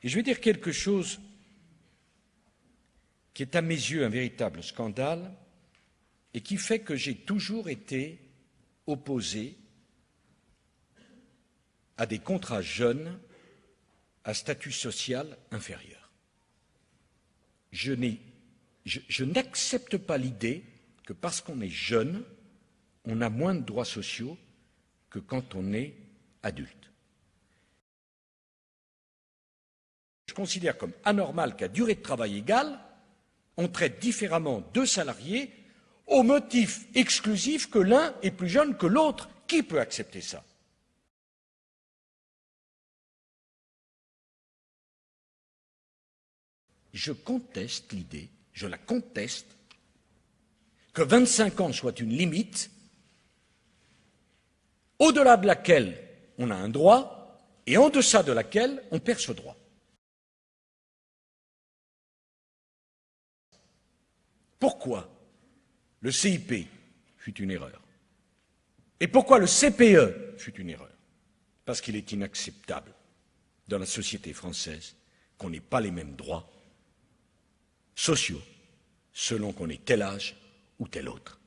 Et je vais dire quelque chose qui est à mes yeux un véritable scandale et qui fait que j'ai toujours été opposé à des contrats jeunes à statut social inférieur. Je n'accepte pas l'idée que parce qu'on est jeune, on a moins de droits sociaux que quand on est adulte. Je considère comme anormal qu'à durée de travail égale, on traite différemment deux salariés au motif exclusif que l'un est plus jeune que l'autre. Qui peut accepter ça? Je conteste l'idée, je la conteste, que 25 ans soit une limite au-delà de laquelle on a un droit et en deçà de laquelle on perd ce droit. Pourquoi le CIP fut une erreur? Et pourquoi le CPE fut une erreur? Parce qu'il est inacceptable dans la société française qu'on n'ait pas les mêmes droits sociaux selon qu'on ait tel âge ou tel autre.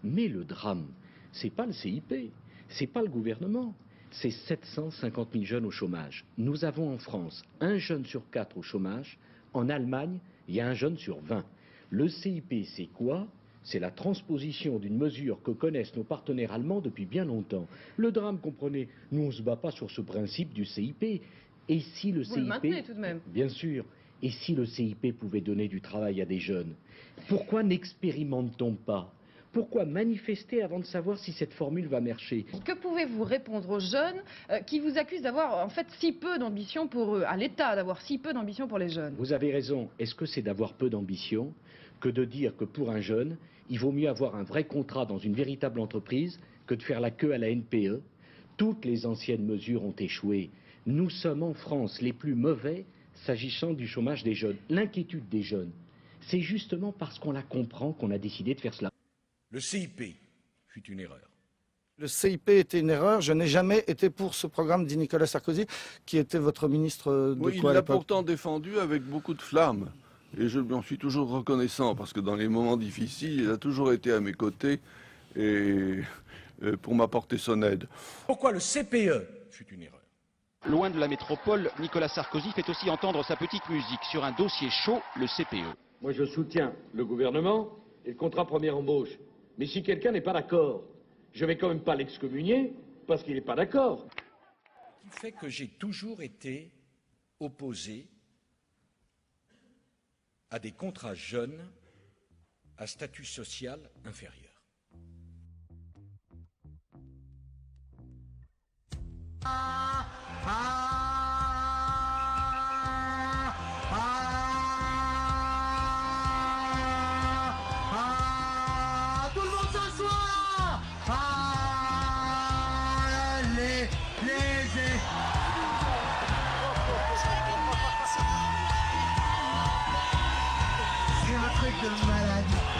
Mais le drame, c'est pas le CIP, c'est pas le gouvernement, c'est 750 000 jeunes au chômage. Nous avons en France 1 jeune sur 4 au chômage. En Allemagne, il y a 1 jeune sur 20. Le CIP, c'est quoi? C'est la transposition d'une mesure que connaissent nos partenaires allemands depuis bien longtemps. Le drame, comprenez, nous on ne se bat pas sur ce principe du CIP. Et si le CIP, le maintenez tout de même. Bien sûr. Et si le CIP pouvait donner du travail à des jeunes, pourquoi n'expérimente-t-on pas? Pourquoi manifester avant de savoir si cette formule va marcher? Que pouvez-vous répondre aux jeunes qui vous accusent d'avoir en fait si peu d'ambition pour eux, à l'État d'avoir si peu d'ambition pour les jeunes? Vous avez raison. Est-ce que c'est d'avoir peu d'ambition que de dire que pour un jeune, il vaut mieux avoir un vrai contrat dans une véritable entreprise que de faire la queue à la NPE? Toutes les anciennes mesures ont échoué. Nous sommes en France les plus mauvais s'agissant du chômage des jeunes. L'inquiétude des jeunes, c'est justement parce qu'on la comprend qu'on a décidé de faire cela. Le CIP fut une erreur. Le CIP était une erreur. Je n'ai jamais été pour ce programme, dit Nicolas Sarkozy, qui était votre ministre de oui, quoi à il l'a l'époque? pourtant défendu avec beaucoup de flamme. Et je lui en suis toujours reconnaissant, parce que dans les moments difficiles, il a toujours été à mes côtés et pour m'apporter son aide. Pourquoi le CPE fut une erreur? Loin de la métropole, Nicolas Sarkozy fait aussi entendre sa petite musique sur un dossier chaud, le CPE. Moi, je soutiens le gouvernement et le contrat première embauche. Mais si quelqu'un n'est pas d'accord, je ne vais quand même pas l'excommunier parce qu'il n'est pas d'accord. Ce qui fait que j'ai toujours été opposé à des contrats jeunes à statut social inférieur. Tout le monde s'assoit. C'est un truc de malade.